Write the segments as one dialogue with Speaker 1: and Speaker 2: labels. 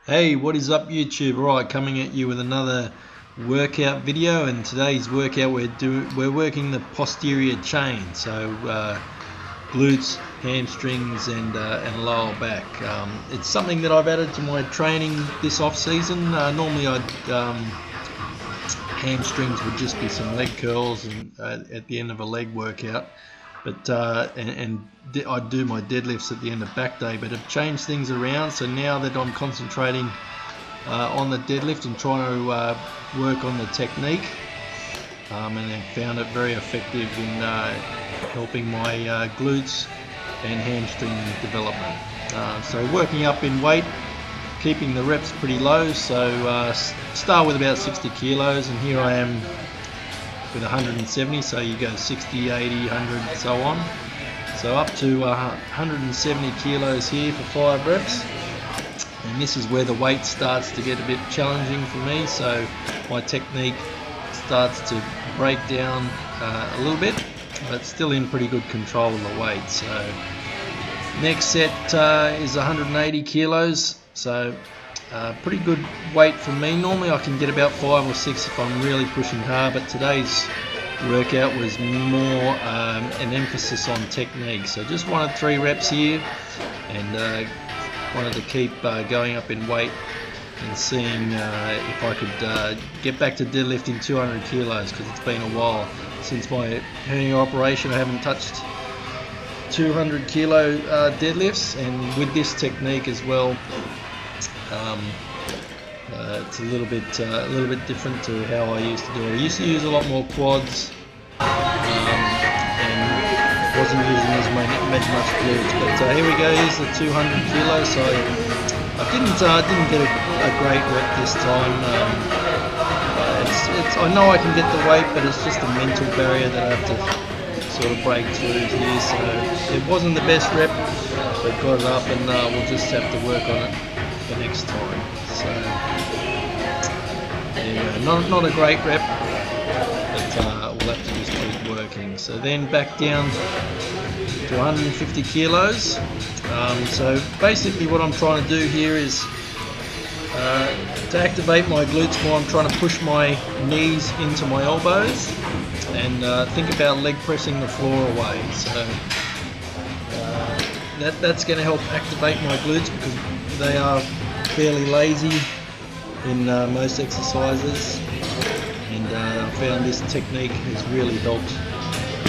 Speaker 1: Hey, what is up YouTube? Right, coming at you with another workout video, and today's workout we're working the posterior chain, so glutes, hamstrings, and lower back. It's something that I've added to my training this off season. Normally hamstrings would just be some leg curls and at the end of a leg workout, but I'd do my deadlifts at the end of back day, but I've changed things around. So now that I'm concentrating on the deadlift and trying to work on the technique, and I found it very effective in helping my glutes and hamstring development. So working up in weight, keeping the reps pretty low, so start with about 60 kilos, and here I am with 170, so you go 60, 80, 100, so on. So up to 170 kilos here for 5 reps, and this is where the weight starts to get a bit challenging for me, so my technique starts to break down a little bit, but still in pretty good control of the weight. So next set is 180 kilos, so pretty good weight for me. Normally I can get about 5 or 6 if I'm really pushing hard, but today's workout was more an emphasis on technique. So just wanted 3 reps here, and wanted to keep going up in weight and seeing if I could get back to deadlifting 200 kilos, because it's been a while since my hernia operation. I haven't touched 200 kilo deadlifts, and with this technique as well, it's a little bit different to how I used to do it. I used to use a lot more quads, and wasn't using as much glutes. But here we go. Here's the 200 kilos. So I didn't get a great rep this time. I know I can get the weight, but it's just a mental barrier that I have to sort of break through here. So it wasn't the best rep, but got it up, and we'll just have to work on it for next time. So yeah, not a great rep, but we'll have to just keep working. So then back down to 150 kilos. So basically what I'm trying to do here is to activate my glutes more. I'm trying to push my knees into my elbows and think about leg pressing the floor away. So that's going to help activate my glutes, because they are fairly lazy in most exercises, and I found this technique has really helped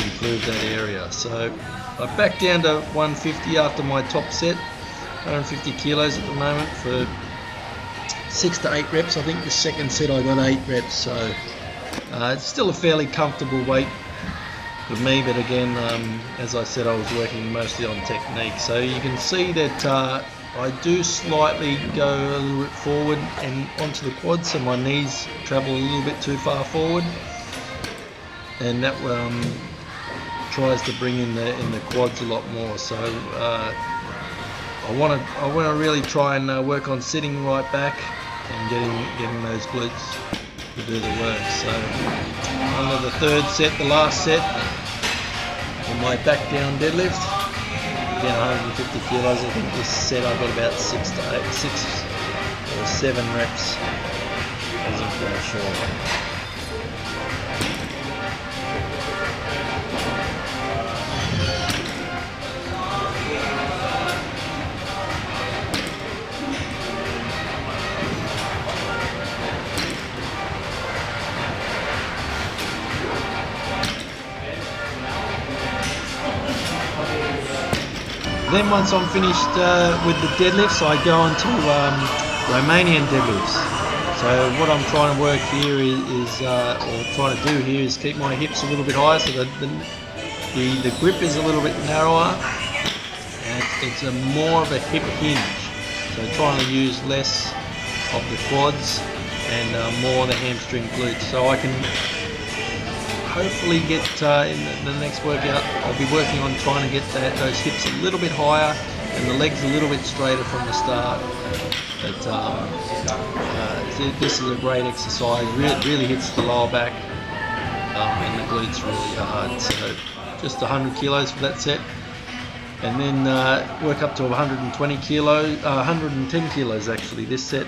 Speaker 1: improve that area. So I back down to 150 after my top set, 150 kilos at the moment for 6 to 8 reps. I think the second set I got 8 reps, so it's still a fairly comfortable weight for me, but again, as I said, I was working mostly on technique. So you can see that I do slightly go a little bit forward and onto the quads, so my knees travel a little bit too far forward, and that tries to bring in the quads a lot more. So I want to really try and work on sitting right back and getting those glutes to do the work. So under the third set, the last set, on my back down deadlift, again 150 kilos. I think this set I got about 6 or 7 reps. I wasn't quite sure. Then once I'm finished with the deadlifts, I go on to Romanian deadlifts. So what I'm trying to work here or trying to do here is keep my hips a little bit higher, so that the grip is a little bit narrower, and it's more of a hip hinge. So trying to use less of the quads and more the hamstring glutes. So I can hopefully get in the next workout, I'll be working on trying to get those hips a little bit higher and the legs a little bit straighter from the start. But this is a great exercise. Really hits the lower back and the glutes really hard. So just 100 kilos for that set. and then work up to 120 kilos, 110 kilos actually this set.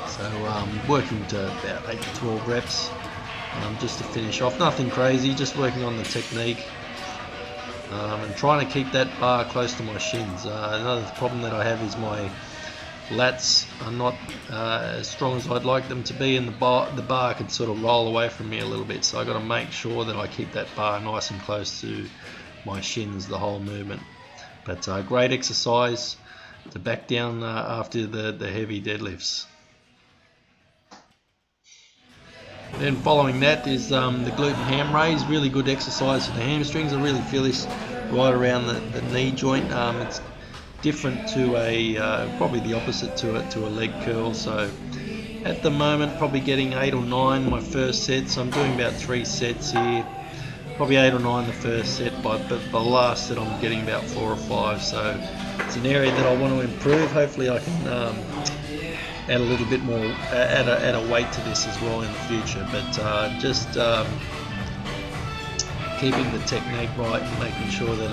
Speaker 1: So working to about 8 to 12 reps just to finish off. Nothing crazy, just working on the technique and trying to keep that bar close to my shins. Another problem that I have is my lats are not as strong as I'd like them to be, and the bar can sort of roll away from me a little bit, so I got to make sure that I keep that bar nice and close to my shins the whole movement. But great exercise to back down after the heavy deadlifts. Then following that is the glute and ham raise. Really good exercise for the hamstrings. I really feel this right around the knee joint. It's different to probably the opposite to a leg curl. So at the moment probably getting 8 or 9 my first set, so I'm doing about 3 sets here, probably 8 or 9 the first set, but the last set I'm getting about 4 or 5. So it's an area that I want to improve. Hopefully I can add a little bit more, add a weight to this as well in the future, but just keeping the technique right and making sure that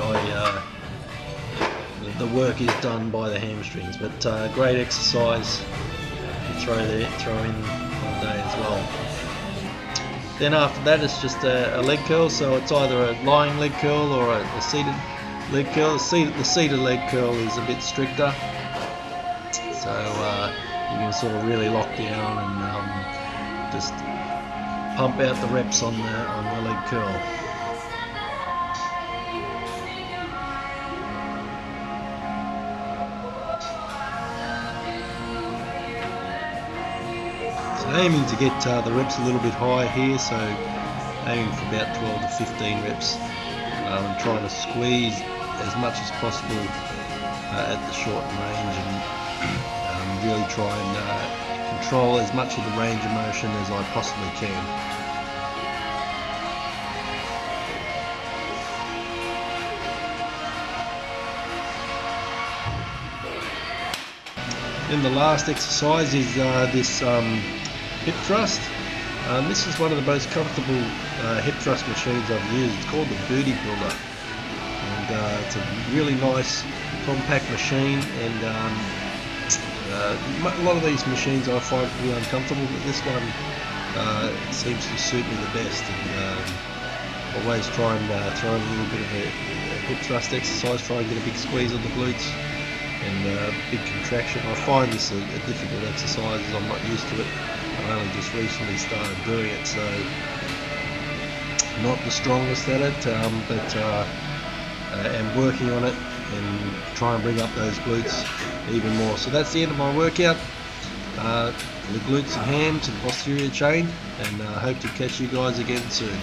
Speaker 1: the work is done by the hamstrings. But great exercise to throw in one day as well. Then after that it's just a leg curl, so it's either a lying leg curl or a seated leg curl. The seated leg curl is a bit stricter, so you can sort of really lock down and just pump out the reps on the leg curl. So aiming to get the reps a little bit higher here, so aiming for about 12 to 15 reps. I'm trying to squeeze as much as possible at the short range, and really try and control as much of the range of motion as I possibly can. Then the last exercise is this hip thrust. This is one of the most comfortable hip thrust machines I've used. It's called the Booty Builder, and it's a really nice compact machine, and a lot of these machines I find really uncomfortable, but this one seems to suit me the best, and always try and throw in a little bit of a hip thrust exercise, try and get a big squeeze on the glutes and big contraction. I find this a difficult exercise as I'm not used to it. I only just recently started doing it, so not the strongest at it, but am working on it and try and bring up those glutes even more. So that's the end of my workout. The glutes and hams and posterior chain, and hope to catch you guys again soon.